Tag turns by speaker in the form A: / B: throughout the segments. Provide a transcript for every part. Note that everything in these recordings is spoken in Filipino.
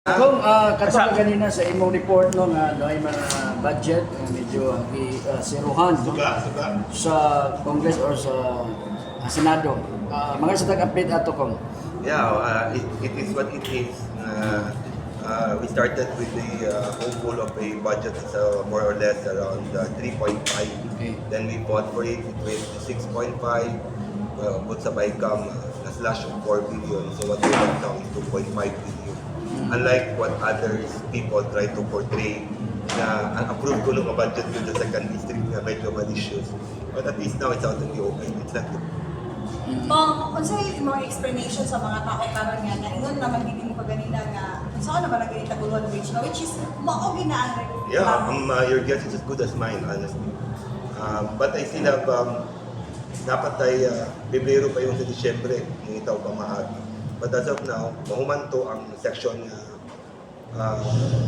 A: Kung katong kanina sa imong report no nga doay mga budget medyo siruhan no? Sa Congress or sa Senado. Mga sa tag-update ato kung.
B: Yeah, it is what it is. We started with the whole goal of a budget more or less around 3.5.
A: Okay.
B: Then we fought for it with 6.5. But sa BICAM, na-slash of 4 billion. So what we have now is 2.5 billion. Unlike what others people try to portray na ang approve ko ng budget ko sa second district na medyo malicious. But at least now it's out in the open. It's not
C: Unsa yung mga explanation sa mga tao karon nga na ingon naman gid mo kaganina nga unsa naman ang ganita gulon which is mao gina ang
B: Yeah, your guess is as good as mine, honestly. But I still have, dapat ay Pebrero pa yung sa Disyembre, yung itaw pa maaga. But as of now, mahumanto ang section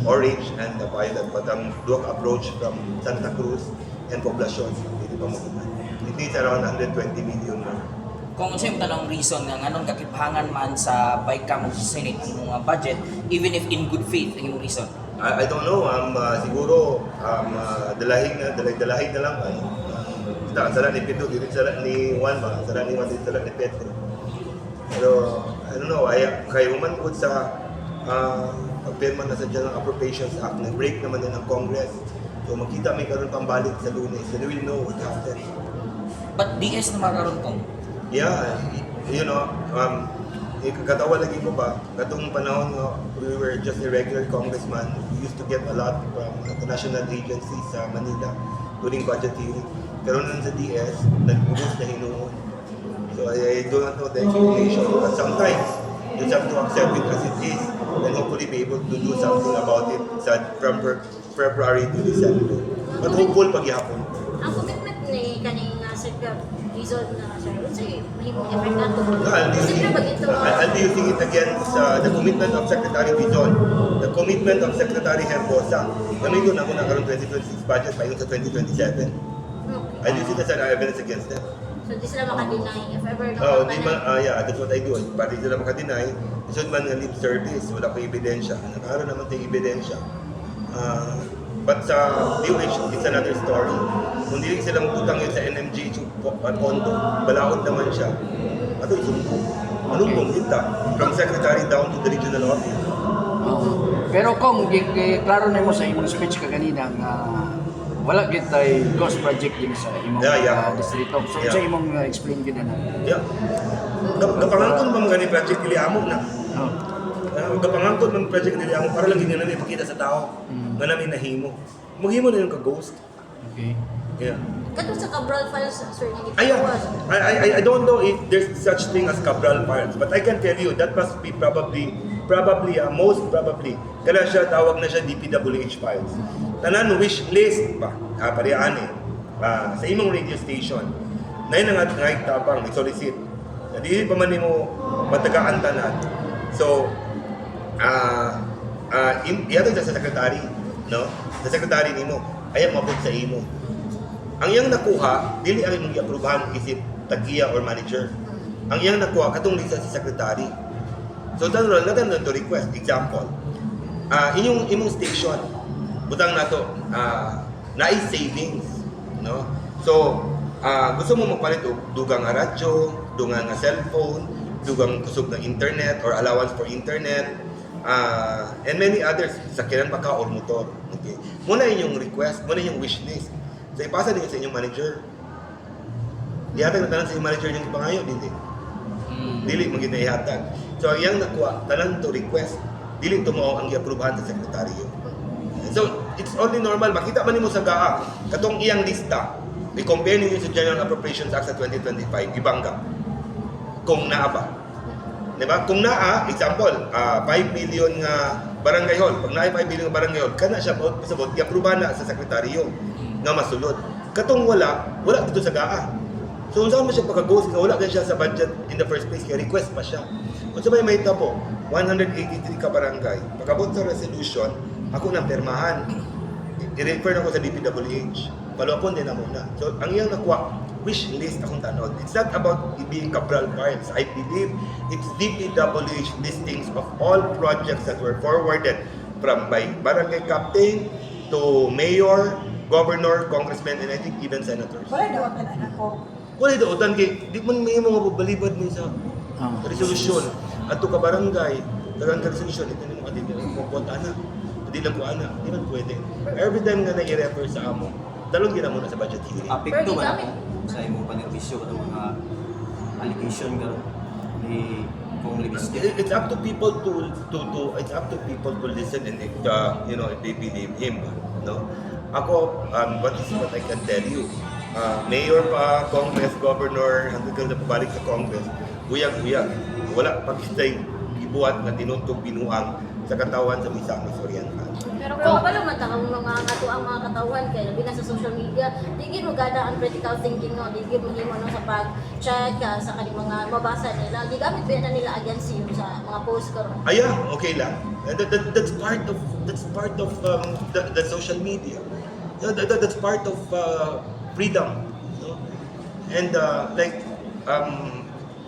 B: orange and violet. But ang dual approach from Santa Cruz and Poblacion, hindi pa mahuman. It needs around 120 million na.
D: Kung sa yung tanong reason nga anong kakiphangan man sa BICAM o sa Senate ang mga budget, even if in good faith ang yung reason?
B: I don't know, siguro dalahin na lang ay. Sara ni Pedro, sara ni Juan ba? Sara ni Juan, sara ni Pedro. Pero I don't know, kaya man po sa pagpirma na sa General Appropriations Act, na-break naman din ang Congress. So makita may karoon pambalik sa Lunes, so they will know what happened.
D: But DS na makaroon kong?
B: Yeah, you know, katawa lagi ko ba, katong panahon we were just a regular congressman. We used to get a lot from the national agencies sa Manila during budget hearing. Pero nun sa DS, nag-ubos na hinuon. So I do not know the explanation. But sometimes, you just have to accept it as it is and hopefully be able to do something about it from February to December. But hopeful paghihapon.
E: Ang commitment ni kaning Secretary Rizal na sir, kasi mahimong effect na ito.
B: I'll be using it against the commitment of Secretary Bidon, the commitment of Secretary Herbosa. Nandito na ako nagkaroon 2026 budget pa yung sa 2027. I'll use it as an evidence against them.
E: So di sila maka-deny if ever
B: Oh, yeah, that's what I do. Para di sila maka-deny, isod man nga lip service, wala ko ebidensya. Nakaroon naman tayong ebidensya. But sa DOH, it's another story. Kung hindi sila magputang yun sa NMG at Pondo, balaod naman siya. Ato isumpo. Anong kita? From secretary down to the regional office.
A: Pero kung klaro na mo sa imong speech kaganina nga wala gid tay ghost project din sa imong distrito. So sa imong explain gid na.
B: Yeah. Kapangangkon ba mga ni project dili amo na? Kapangangkon man project dili amo para lang gingan namin ipakita sa tao nga namin nahimo. Maghimo na yung ka-ghost.
A: Okay.
B: Yeah.
E: Kato sa Cabral files, sir, hindi
B: I don't know if there's such thing as Cabral files, but I can tell you that must be probably most probably kaya siya tawag na siya DPWH files. Tanan wish list ba? Parehane. Sa imong radio station. Nay na nga tapang i-solicit. Dili pa man nimo matagaan tanan. So iyatong sa secretary, no? Sa secretary nimo ayaw mabot sa imo. Ang iyang nakuha, dili ang imong i-aprobahan isip tagiya or manager. Ang iyang nakuha katong lista sa secretary. So tanong natin to request example. Imong station butang nato naay savings, no? So gusto mo magpalit og dugang nga radyo, dugang nga cellphone, dugang kusog ng internet or allowance for internet, and many others, sakyanan pa ka or motor. Okay. Muna inyong request, muna inyong wish list. So ipasa din sa inyong manager. Ihatag na tanan sa inyong manager yung ipangayo, dili. Dili magina ihatag. So ang iyang nakuha, tanan to request, dili to mao ang i-aprobahan sa sekretaryo. So it's only normal, makita man nimo sa GAA, katong iyang lista, i-compare niyo sa General Appropriations Act sa 2025, ibangga. Kung naa ba. Diba? Kung naa, example, 5 million nga barangay hall. Pag naay 5 million nga barangay hall, kana siya pasabot, i-aprobahan na sa sekretaryo nga masulod. Katong wala dito sa GAA. So unsa man siya pagka-ghost nga wala siya sa budget in the first place, kaya request pa siya. Kung sabay may tabo, 183 ka barangay. Pagkabot sa resolution, ako nang permahan. I-refer na ko sa DPWH. Palupon din na muna. So ang iyang nakuha, wish list akong tanod. It's not about being Cabral Parks. I believe it's DPWH listings of all projects that were forwarded from by barangay captain to mayor, governor, congressman, and I think even senators.
C: Wala daw ang anak ko.
B: Wala ito, utan kay, di mo may mga babalibad mo sa resolusyon. At ka barangay, tagang ka resolusyon, ito na mga dito, kung anak. Hindi lang ko anak, hindi man pwede. Every time nga na-i-refer sa amo, dalawang gina muna sa budget hearing.
F: Apekto ba na sa imong panerbisyo ng mga allegation ka ni Kong Levisque?
B: It's up to people to it's up to people to listen and if you know, if they believe him, no. Ako, what I can tell you, mayor pa, congress, governor, hanggang ka na pabalik sa congress, buyag-buyag, wala pa kita'y ibuhat na tinuntong binuang sa katawan sa Misamis Oriental.
E: Pero kung pala matang mga katuang mga katawan kaya labi na sa social media, digid mo gada ang critical thinking no, digid mo himo no sa pag-check sa kanilang mga mabasa nila. Gigamit ba na nila against you sa mga post karon?
B: Okay lang. That's part of the social media. That's part of freedom. You know? And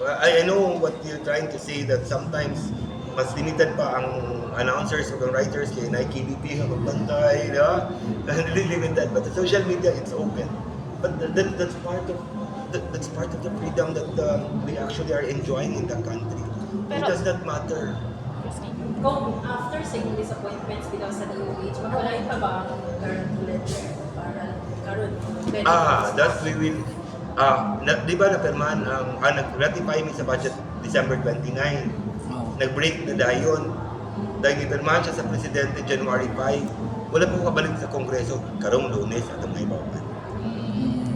B: I know what you're trying to say, that sometimes mas limited pa ang announcers o ang writers kay NIKBP ang magbantay, limited. But the social media, it's open. But that's part of the freedom that we actually are enjoying in the country. It does not matter.
G: Kung after saying disappointments bitaw sa DOH, magwalay pa ba ang current ledger para karon?
B: That we will di ba napirmahan nag-ratify mi sa budget December 29. Nag-break na dayon. Dahil ipirmahan siya sa presidente January 5. Wala pong kabalik sa Kongreso karong Lunes at ang ibawan.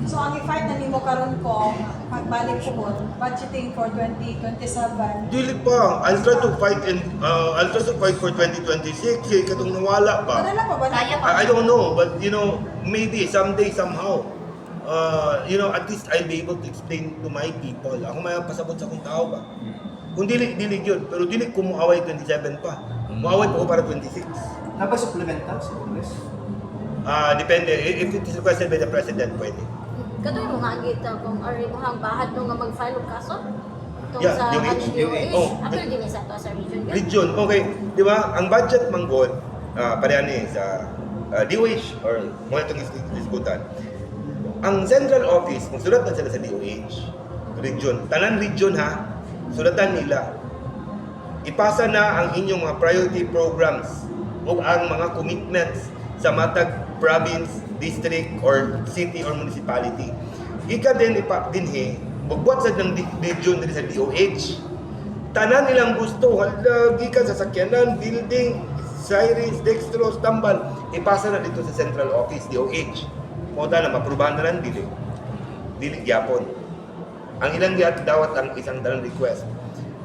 C: So ang i-fight na nimo karon ko pagbalik ko budgeting for 2027.
B: Dili pa. I'll try to fight for 2026. Katong nawala pa.
C: Wala pa ba?
E: Kaya pa.
B: I don't know, but you know, maybe someday, somehow, you know, at least I'll be able to explain to my people. Ako may pasabot sa akong tao ba? Kung dili yun, pero dili ko muaway 27 pa. Muaway pa ko para 26.
F: Napag-supplemental sa Congress?
B: Depende. If it is requested by the President, pwede.
E: Katoy mo nga gita kung ari mo hang bahad no nga mag-file og kaso. Tong
B: Yeah,
E: sa
B: DOH.
E: DOH.
B: Oh.
E: Apil din sa to sa region.
B: Region, okay. Di ba? Ang budget manggod, parehan sa DOH or mga itong diskutan. Ang central office, kung sulat na sila sa DOH, region, tanan region ha, sulatan nila. Ipasa na ang inyong mga priority programs o ang mga commitments sa matag province, district, or city or municipality. Ika din dinhi, bugwat sa ng region din sa DOH. Tanan nilang gusto, gikan sa sakyanan, building, sirens, dextrose, tambal, ipasa na dito sa central office, DOH. Mota na, maprubahan na lang, dili gyapon. Ang ilang dawat ang isang dalang request.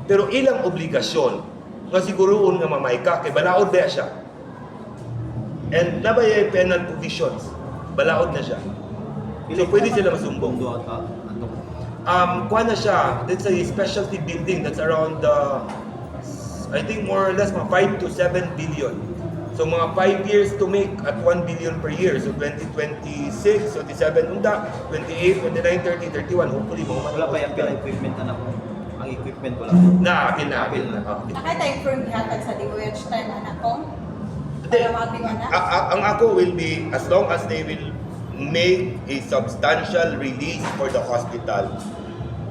B: Pero ilang obligasyon nga siguroon nga mamay ka, kay balaod na siya. And nabayay penal provisions, balaod na siya. So pwede sila masumbong. Kuha na siya, that's a specialty building that's around, I think more or less mga 5 to 7 billion. So mga 5 years to make at 1 billion per year. So 2026, 27, 28, 29, 30, 31, hopefully mga
F: Wala pa yung equipment na po. Ang equipment wala.
B: Apil na.
C: Nakita yung firm hatag sa DOH time anak ko.
B: Hindi.
C: Para mating anak.
B: Ang ako will be, as long as they will make a substantial release for the hospital,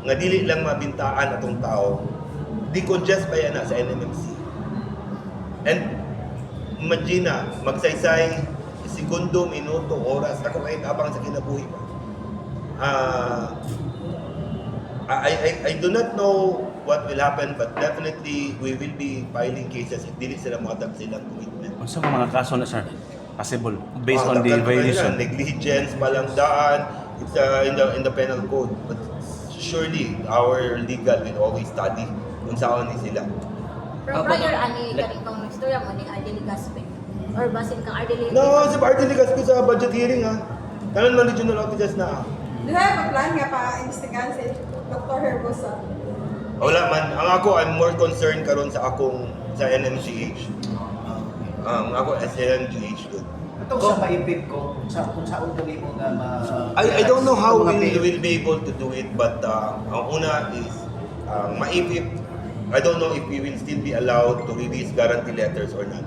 B: nga dili lang mabintaan atong tao, decongest pa yan sa NMMC. And imagine na, magsaysay, segundo, minuto, oras, ako kahit abang sa kinabuhi pa. I do not know what will happen, but definitely we will be filing cases if dili sila makatag silang commitment.
H: Unsa ka mga kaso na sir? Possible based on the
B: Takal pa
H: violation.
B: nila, negligence, palandaan, it's in the penal code. But surely our legal will always study kung saan ni sila.
E: Pero prior ani kaning kong istorya mo ni Ardeli Gaspe or basin kang Ardeli.
B: No, si Party Ligas ko sa budget hearing ha. Tanan man regional offices na.
C: Di ba yung plan nga pa-investigahan si Dr. Herbosa?
B: Wala man. Ang ako, I'm more concerned karon sa NMGH. Ako as NMGH doon.
I: Ito sa maipip ko, kung saan kami mo na
B: I don't know how
I: Ito mga
B: we
I: pay-
B: will be able to do it, but ang una is maipip. I don't know if we will still be allowed to release guarantee letters or not.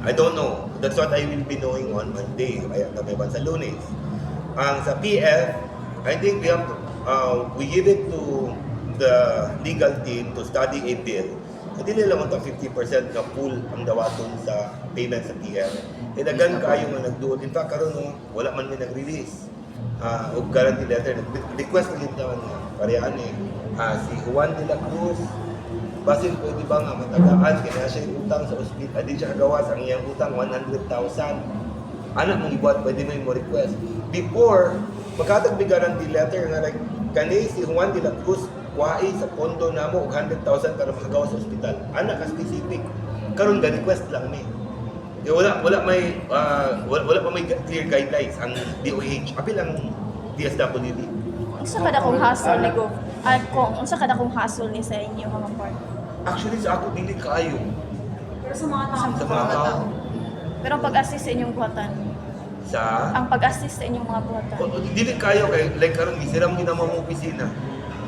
B: I don't know. That's what I will be knowing on Monday. Kaya kami ba sa Lunes. Sa PF, I think we have to, we give it to the legal team to study a bill. Hindi nila naman 50% na pool ang dawaton sa payment sa PF. Dagan kayo nga nagduol. In fact, karon no, wala man may nag-release. Og guarantee letter. Request ulit naman nga. Parehas si Juan de la Cruz. Basin pwede ba nga matagaan kaya siya yung utang sa ospital. Di siya kagawas ang iyang utang 100,000. Anak mong ibuhat, pwede mo request. Before, magkatag may guarantee letter nga like kani si Juan de la Cruz kuwai sa pondo namo og 100,000 para makagawas sa ospital. Anak ka specific. Karon ga request lang ni. Wala pa may clear guidelines ang DOH. Apil ang DSWD.
J: Unsa kada kong hassle ni go? Ay kung unsa kada kong hassle ni sa inyo mga part.
B: Actually sa ako dili kaayo.
C: Pero sa mga tao,
B: Sa mga tao.
J: Pero ang pag-assist sa inyong buhatan,
B: Sa
J: ang pag-assist sa inyong mga buhatan.
B: dili kayo kay like karon gisiram gina mo opisina.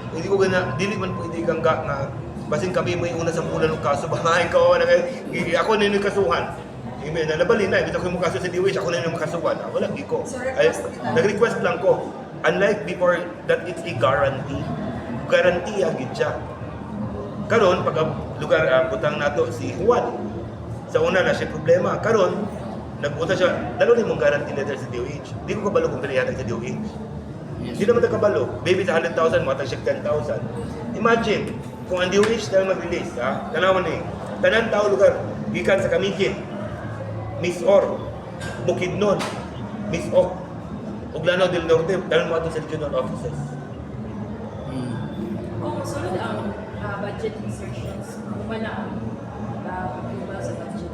B: Hindi ko gana dili man pwede kang nga basin kami may una sa bulan ng kaso bahay ko na kay ako na yung kasuhan. Ime na nabali na bitaw ko mo kaso sa DOH ako na yung makasuhan. Wala giko. Nag-request lang ko. Unlike before that it's a guarantee. Guarantee agid siya. Karon pag lugar butang nato si Juan. Sa una na siya problema. Karon nagpunta siya, dalo ni mong guarantee letter sa DOH. Di ko kabalo kung pilihan sa DOH. Hindi naman kabalo. Baby sa 100,000, matang siya 10,000. Imagine, kung ang DOH dahil mag-release, tanawan ni, tanan tao lugar, gikan sa Kamikit, Miss Or, Bukidnon, Miss Ok, Uglano del Norte, dahil mo ato sa regional offices.
G: Kung sunod ang budget insertions, kumana ang approval sa budget.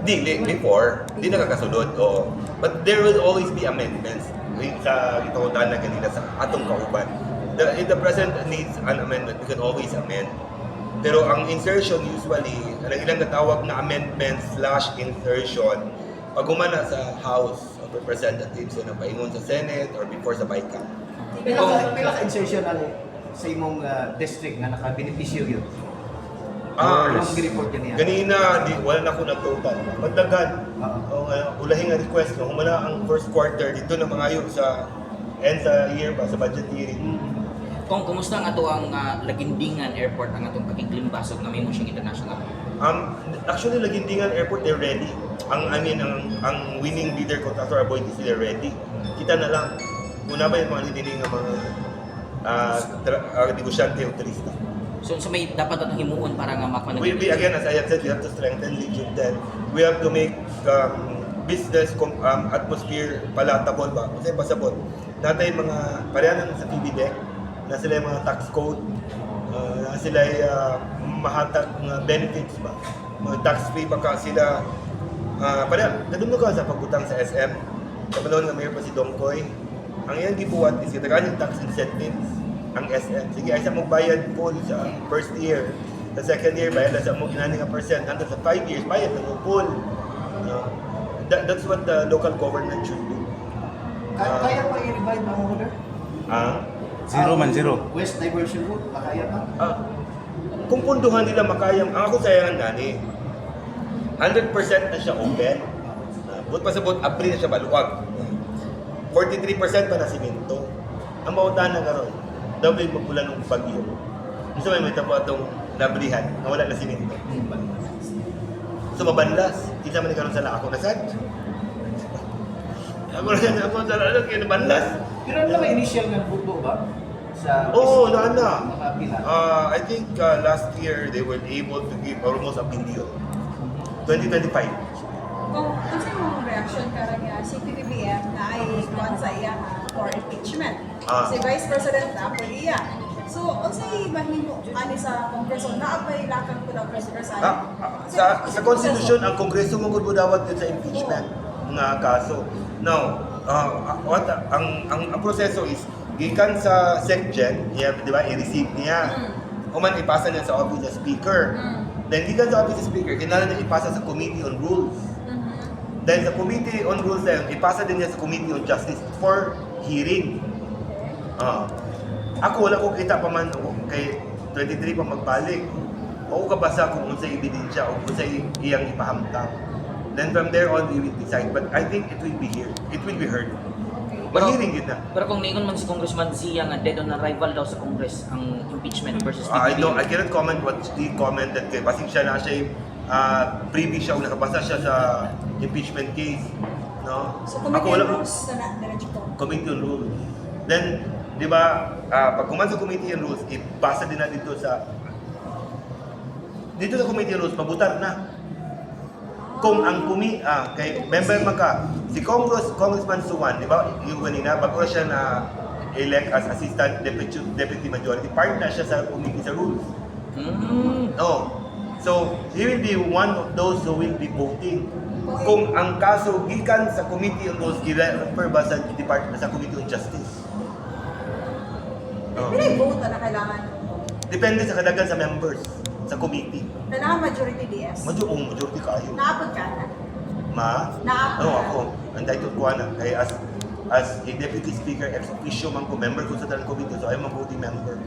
B: Dili, before, di nakakasunod, oo. But there will always be amendments sa ituutan na kanina sa atong kauban. If the president needs an amendment, we can always amend. Pero ang insertion usually, ang ilang natawag na amendment/insertion, pag umana sa House of Representatives, yun ang paingon sa Senate or before sa BICAM.
I: Pila ka insertion ani sa imong district nga naka-benepisyo yun. Ang report niya.
B: Ganina, wala na ko na total. Magdagan. Ulahin nga request no, humala ang first quarter dito na mangayo sa end sa year ba, sa budget hearing.
D: Kung kumusta nga to ang Lagindingan Airport ang atong pagkiglimbasog na may mo siyang international?
B: Actually, Lagindingan Airport, they're ready. Ang winning leader contractor Aboy is they're ready. Kita na lang. Una ba yung mga nililing ng mga negosyante o turista.
D: So may dapat atong himuon para nga makuha
B: Again, as I have said, we have to strengthen Legion 10. We have to make business atmosphere palatable ba? Kasi pasabot. Natay mga parehanan sa PBDEC na sila yung mga tax code, na sila mahatag mga benefits ba? Mga tax free ba ka sila? Pareha, nadunod ka sa pagbutang sa SM. Sa panahon ng mayor pa si Dongkoy. Ang iyang gibuhat is kitagaan yung tax incentives ang SM. Sige, ay sa mong bayad full sa first year. Sa second year, bayad na sa mong inaning percent. Hanggang sa 5 years, bayad na mong full. That's what the local government should do.
I: Kaya pa i-revive ang order?
H: Zero man, zero.
I: West Diversion Route, makaya pa?
B: Kung punduhan nila makayang, ang ako sayangan gani, 100% na siya open. But pa sa buot, April na siya baluwag. 43% pa na simento. Ang mautan na karon, double magbulan ng bagyo. Gusto may tabo atong nabrihan na wala na simento. So mabanlas, isa man karon sa ako nasad. Ako sa ano kaya nabanlas.
I: Pero ano may initial nga buto ba? Sa
B: Oo, na.
I: mga pila?
B: I think last year they were able to give almost $1 billion. 2025.
C: kung ano yung reaction karang si PBBM na ay kuwan sa iya for impeachment. Si Vice President na po iya. So, unsay mahimo ani sa Kongreso na apay lakang ko daw President
B: Sa Constitution, ang Kongreso mo gud dawat sa impeachment nga kaso. Now, ang proseso is gikan sa SecGen, di ba, i-receive niya. Kuman ipasa niya sa office of speaker. Then gikan sa office of speaker, kinahanglan niya ipasa sa Committee on Rules. Dahil sa Committee on Rules na yun, ipasa din niya sa Committee on Justice for hearing. Ako wala ko kita pa man kay 23 pa magbalik. O kabasa kung unsay ebidensya o unsay iyang ipahamtang. Then from there on, we will decide. But I think it will be here. It will be heard. Mahiring yun na.
D: Pero kung ningon man si Congressman Zia nga dead on arrival daw sa Congress ang impeachment versus
B: I
D: PBBM.
B: cannot comment what he commented kay basig siya na siya privy siya o nakabasa siya sa impeachment case. No?
C: So, committee on rules na diretso po.
B: Committee on Rules. Then, di ba, pag kuman sa Committee on Rules, ipasa din na dito sa Committee on Rules, mabutar na. Kung ang kay member maka, si Congressman Suwan, di ba, yung kanina, bago siya na elect as Assistant Deputy Majority, part na siya sa Committee sa Rules. No. So, he will be one of those who will be voting. Kung ang kaso gikan sa Committee on Rules, i-refer ba sa Department sa Committee on Justice?
C: Pinay-vote na kailangan.
B: Depende sa kadagan sa members sa committee.
C: Kailangan majority DS.
B: Majority kayo.
C: Naabot ka na. Naabot
B: Oo,
C: ka.
B: ako. Entitled ko na. Kaya as a deputy speaker, ex officio man ko, member ko sa Tal Committee, so I'm a voting member.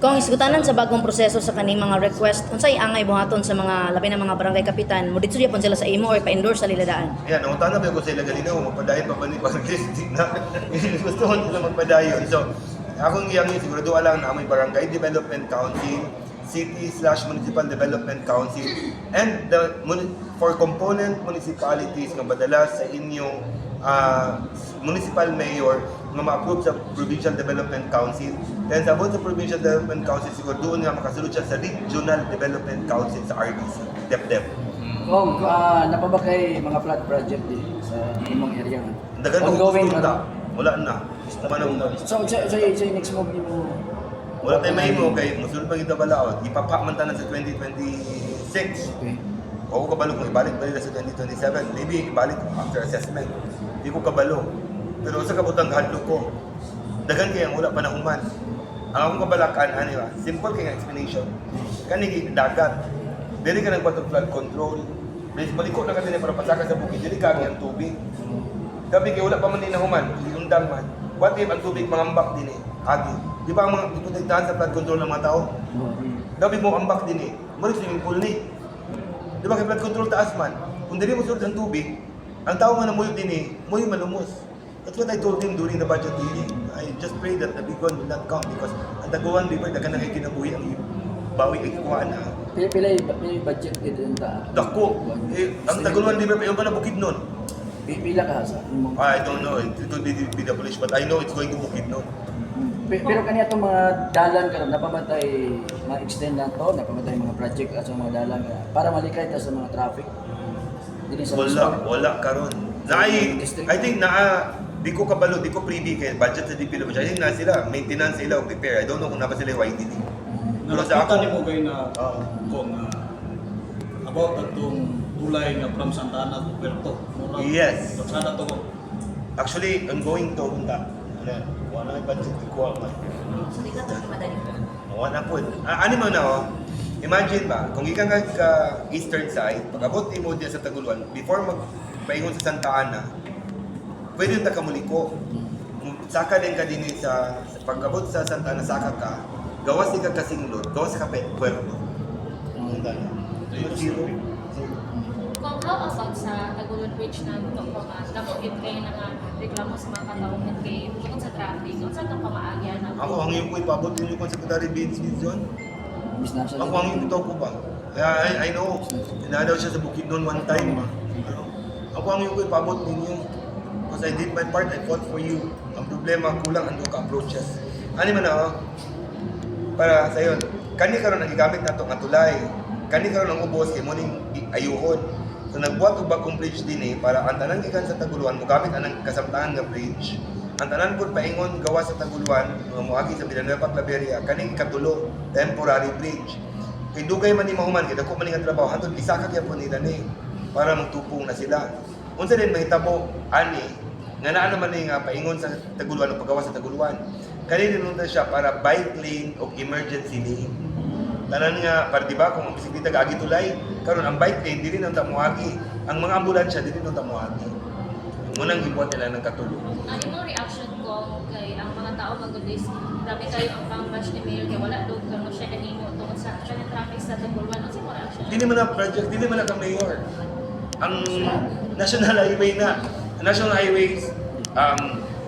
K: Kung isgutanan sa bagong proseso sa kaning mga request, unsay angay buhaton sa mga labi ng mga barangay kapitan, mo dito pon sila sa imo or pa-endorse sa liladaan.
B: Ayan, ang utana ba ko sila ganina, magpadayon pa ba ni Parkis? Gusto ko sila magpadayon. So, akong iyang sigurado lang na may barangay development council, city/municipal development council, and for component municipalities nga badala sa inyong municipal mayor nga ma-approve sa Provincial Development Council. Then sa sa Provincial Development Council, siguro doon nga makasulod siya sa Regional Development Council sa RDC, DepDep.
A: Kung napabakay mga flood project sa imong area.
B: Dagan
A: Ongoing
B: ko wala na. Manong na.
A: So next move niyo
B: Wala tayo mahimo kay musulod pa kita balaod. Ipapak man tanan sa 2026.
A: Okay.
B: O ko kabalo kung ibalik ba nila sa 2027. Maybe ibalik after assessment. Di ko kabalo. Pero sa kabutang hadlok ko, dagan kaya wala pa nahuman. Ang akong kabalakan, ano ba? Simple kaya explanation. Kani dagat. Dili ka nagpatog flood control. Baliko na ka din para pasaka sa bukid. Dili kami ang tubig. Gabi kaya wala pa man din nahuman. Iundang man. What if ang tubig mangambak din agi. Di ba ang mga ipunagdahan sa flood control ng mga tao? Gabi mo ambak din Muli swimming pool ni. Di ba kay flood control taas man? Kung dili mo sulod ang tubig, ang tao nga na muyo din muyo malumos. That's what I told him during the budget hearing. I just pray that the big one will not come because ang Taguan River, dagan na kay kinabuhi ang bawi ay kuha na.
A: Pilay budget din ta.
B: Dako. Ang Taguan River pa yung ba na bukid nun?
A: Pila ka sa imong.
B: I don't know. It will be the police, but I know it's going to bukid nun.
A: Pero kaniya itong mga dalan karon napamatay, ma-extend lang to, napamatay mga project at sa mga dalan para malikay ta sa mga traffic. Dili sa
B: Wala karon. I think di ko kabalo, di ko privy kay budget sa DPWH. I think na sila, maintenance sila o repair. I don't know kung napa sila yung YTD. Pero sa
L: Nakita ni mo kayo na kung about atong tulay nga from Santa Ana to Puerto.
B: Yes.
L: Sana to.
B: Actually, ongoing to punta. Wala may budget ko man.
E: So, di ka ito madali ka.
B: Wala po. Ano man na imagine ba, kung ikan ka eastern side, pag-abot mo diyan sa Taguluan, before magpaingon sa Santa Ana, pwede yung takamuliko. Saka din ka din sa pag-abot sa Santa Ana, saka ka, gawas di ka kasinglot, gawas ka Puerto. Zero.
G: Kung how about sa Tagulod Bridge na ito ko napagit kayo na nga reklamo sa mga katawhan kayo tungkol sa traffic, kung saan kang pamaagyan na
B: Ako ang yung ipabot yung Secretary Vince Vincent. Ako ang yung ito ko ba? I know, inadaw siya sa bukid noon one time. Ako ang yung ipabot ninyo. Because I did my part, I fought for you. Ang problema, kulang ang ka approaches. Ano man para sa yun, kani karon nagigamit na ito nga tulay. Kani karon ang ubos, kay muning ayuhon. So nagbuhat og bagong bridge din para ang tanan gikan sa Taguluan mogamit anang kasamtahan nga bridge. Ang tanan pud paingon gawa sa Taguluan nga moagi sa Villanueva Claveria kaning katulo temporary bridge. Kay dugay man ni mahuman kay dako man nga trabaho hantod isa ka gyapon nila ni para magtupong na sila. Unsa din mahitabo ani nga naa naman ni nga paingon sa Taguluan o paggawa sa Taguluan. Kani dinunta siya para bike lane o emergency lane. tanan nga para di ba kung ang bisikleta gaagi tulay karon ang bike lane dili nang tamuagi ang mga ambulansya dili nang tamuagi munang gibuhat nila ng katulong.
G: Ang imong reaction ko kay ang mga tao magudis, grabe kayo ang pang-bash ni Mayor kay wala daw kamo siya kanimo tungod sa traffic sa Tagulwan. Ano imong reaction?
B: Dili man na project, dili man na ka mayor. Ang National Highway na, National Highways,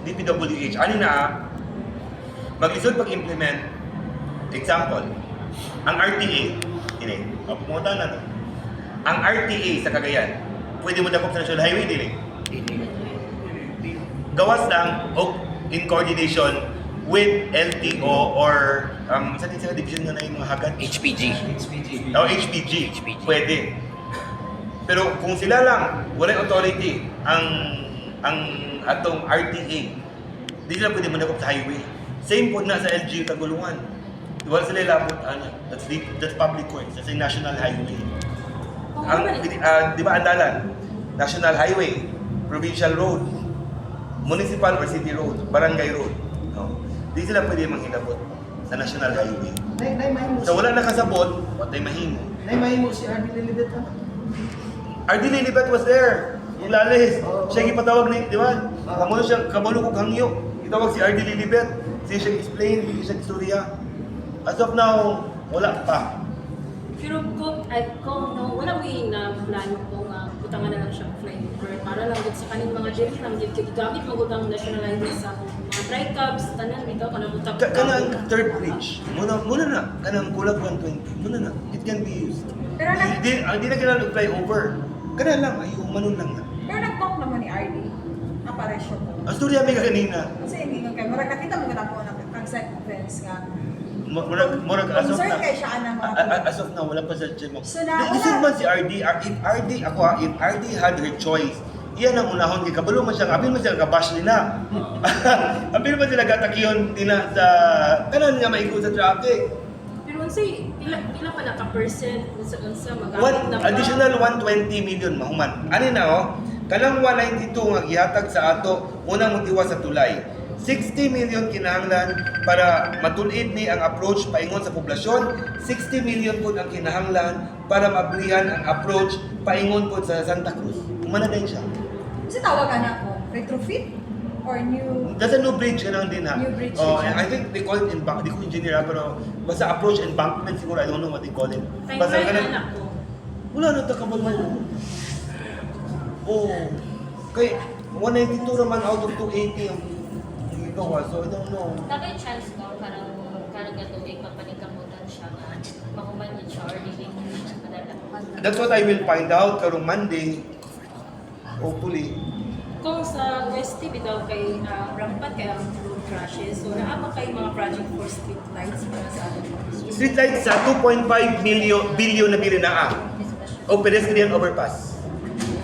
B: DPWH, ano na, maglisod pag-implement, example, ang RTA, ini, pumunta na, ang RTA sa Cagayan, pwede mo dakop sa National Highway, dili? Gawas lang, o in coordination with LTO or sa din sa division nga na yung mga hagat?
D: HPG.
B: HPG. Pwede. Pero kung sila lang, walang authority, ang atong RTA, di sila pwede manakop sa highway. Same po na sa LGU Tagulungan. Wala sila ilabot, that's public works, that's a national highway. Di ba andalan? National highway, provincial road, municipal or city road, barangay road. No? Di sila pwede manghilabot sa national highway. So wala nakasabot, what ay mahimo.
I: Mahimo si RD Lilibet ha?
B: RD Lilibet was there. Yung lalis. Siya ipatawag ni, di ba? Kamulo ko hangyo. Itawag si RD Lilibet. Siya explain, siya istorya. As of now, wala pa.
M: Pero kung no, wala mo yung plano kung butangan na lang siya flyover para lang sa kaning mga dili lang yung gamit magudang national highway sa mga tri-cabs, tanan, bitaw ka na butang.
B: Kanang third bridge. Muna na. Kanang kulag 120. Muna na. It can be used.
C: Pero
B: Hindi na kailangan flyover. Kana lang, ay umanon lang na.
C: Pero nag-talk naman ni RD. Aparesyo ko.
B: Ang storya may kanina.
C: Kasi hindi ko kayo. Marag nakita mo na po ng consent events nga.
B: Murag as of
C: Concern
B: now.
C: kayo siya ng mga
B: As of now, wala pa sa gym.
C: So na,
B: Lisod
C: wala.
B: man si RD. If RD had her choice, iyan ang unahon kay kabalo man siya, apil man siya kabash nila. Apil man sila gatakiyon nila sa kanan nga maigo sa traffic.
M: Pero unsay pila pa naka-percent unsa magamit na ba?
B: Additional 120 million mahuman. Ani na kanang 192 nga gihatag sa ato unang motiwa sa tulay. 60 million kinahanglan para matulid ni ang approach paingon sa poblasyon. 60 million po ang kinahanglan para mablihan ang approach paingon po sa Santa Cruz. Umana din siya.
C: Kasi tawagan ako, retrofit or new...
B: That's a new bridge kanang din ha.
C: New bridge.
B: And I think they call it di ko engineer pero basta approach embankment siguro, I don't know what they call it. Basta kanang wala na takabal mo. Kay 192 naman out of 280 ang gawa, so I don't know.
G: Nakay chance ko karang gatuig mapanikamutan siya nga mahuman niya siya or dili mo siya madala.
B: That's what I will find out karong Monday. Hopefully.
M: Kung sa West TV daw kay rampant kay ang road crashes, so naapa kay mga project for street lights para sa atin.
B: Street lights sa 2.5 billion na bilinaa. O pedestrian overpass.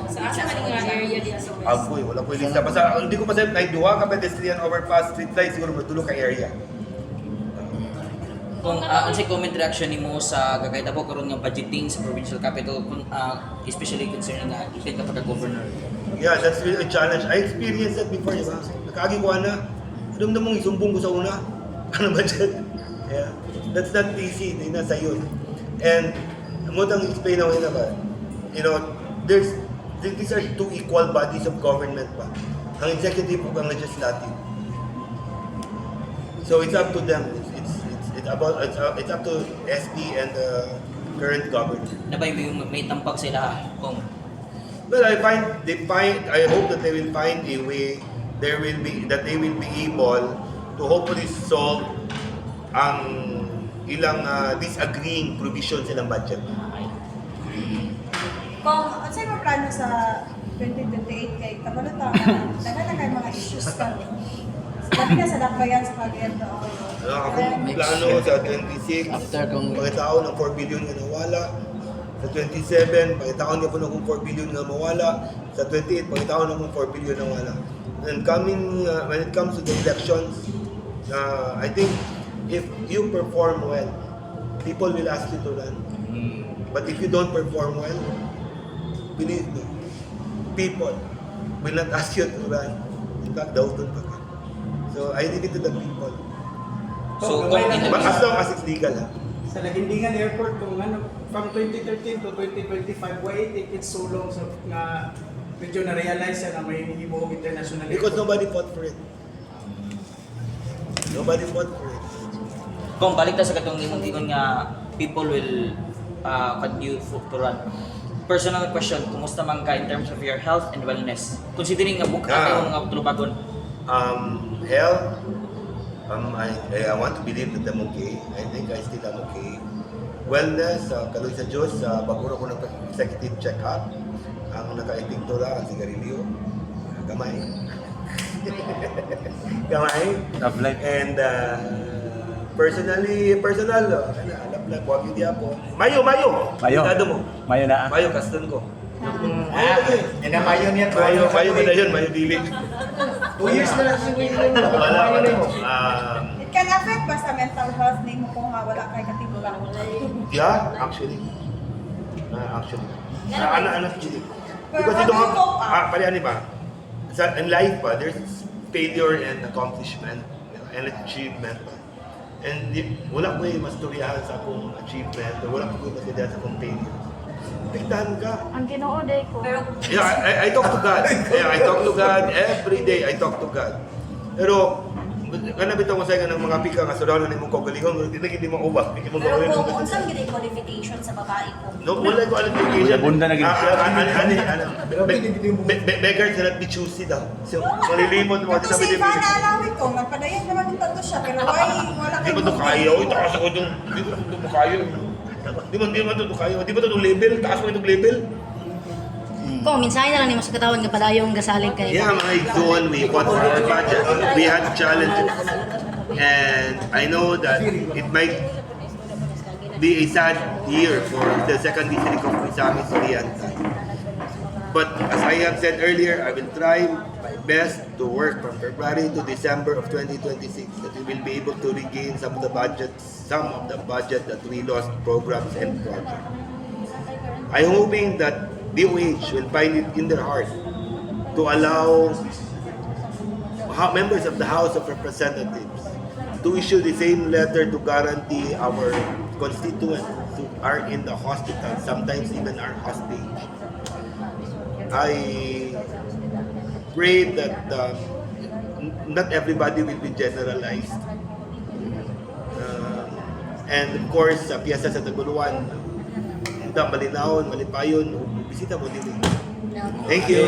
M: Sa asa man nga area din sa West.
B: Agoy, wala ko lista. Basta hindi ko pa sabi, duha ka pedestrian overpass, street lights, siguro matulog ka area.
D: Kung unsay comment reaction nimo sa gagayta po karon nga budgeting sa provincial capital especially concerning nga ipit ka pagka-governor.
B: Yeah, that's really a challenge. I experienced that before, di ba? Nakaagi ko na. Alam mong isumbong ko sa una. Ano budget? Yeah. That's not easy. Hindi na sa'yo. And, mo tang explain ako na ba? You know, these are two equal bodies of government pa. Ang executive ug ang legislative. So it's up to them. It's up to SP and the current government.
D: Nabay may tampag sila kung
B: Well, I hope that they will find a way. They will be able to hopefully solve ang ilang disagreeing provisions ilang budget.
C: Kung ano sa'yo plano sa 2028 kay Kabalata, nagkata kay mga issues ka. Sabi na sa Dakbayan sa Cagayan doon.
B: Akong plano sa 26, pagkatao ng 4 billion na nawala. Sa 27, pagkatao niya po ng 4 billion na mawala. Sa 28, pagkatao ng 4 billion na wala. And when it comes to the elections, I think if you perform well, people will ask you to run. But if you don't perform well, believe me, people will not ask you to run. In fact, daw doon pa ka. So I leave it to the people.
D: So,
B: But as long as it's legal, ha?
N: Sa Lagindingan Airport kung ano from 2013 to 2025 why it take it so long sa nga medyo na-realize na may himuong international
B: Because
N: airport.
B: nobody fought for it. Nobody fought for it.
D: Kung balik ta sa katong ingon nga people will continue to run. Personal question, kumusta man ka in terms of your health and wellness? Considering nga buka kayo mga tulubagon.
B: Health, I want to believe that I'm okay. I think I still am okay. Wellness, kaloy sa Diyos, baguro ko ng executive check-up. Ang naka-epekto lang, ang sigarilyo. Gamay. Gamay.
H: Love life.
B: And personal, love life, huwag hindi ako. Mayo! Cuidado mo.
H: Mayo na.
B: Mayo, kaston ko.
I: Yan na mayo niya.
B: Mayo ba na yun? Mayo dili.
I: 2 years na lang si Wayne.
B: Wala.
C: It can affect basta mental health nimo kung wala kay katibulan.
B: Yeah, actually. Ano actually. Because you don't have, pali ano ba? In life pa, there's failure and accomplishment and achievement. And wala ko mas turyahan sa akong achievement, wala ko mas turyahan sa akong failure. Pigtahan ka.
J: Ang Ginoo day ko.
B: Yeah, I talk to God. Yeah, I talk to God every day. I talk to God. Pero kana bitaw mo sa nga ng mga pika nga surround na imong kaugalingon, hindi mo ubak, hindi mo
E: Pero
B: gawin.
E: kung unsang gid qualification sa babae ko.
B: No, wala ko alam qualification.
H: Bunda na
B: Beggars cannot be choosy daw. So, malilimot mo.
C: Ito si Ivana Alawit ko, nagpadayan naman yung tato siya, pero wala
B: Di ba ito kaya? Uy, taas ako itong... Di ba ito kaya? Di ba ito kaya? Di ba ito level? Taas mo itong level?
K: Kung minsan na lang ni mas katawan nga padayong gasalig kay.
B: Yeah, mga igsoon, we fought for our budget. We had challenges. And I know that it might be a sad year for the second district of Misamis Oriental. But as I have said earlier, I will try my best to work from February to December of 2026 that we will be able to regain some of the budget that we lost programs and projects. I'm hoping that DOH will find it in their heart to allow members of the House of Representatives to issue the same letter to guarantee our constituents who are in the hospital, sometimes even are hostage. I pray that not everybody will be generalized. And of course, sa piyesa sa Taguluan, Malinaon, Malipayon, bisita mo din. Thank you.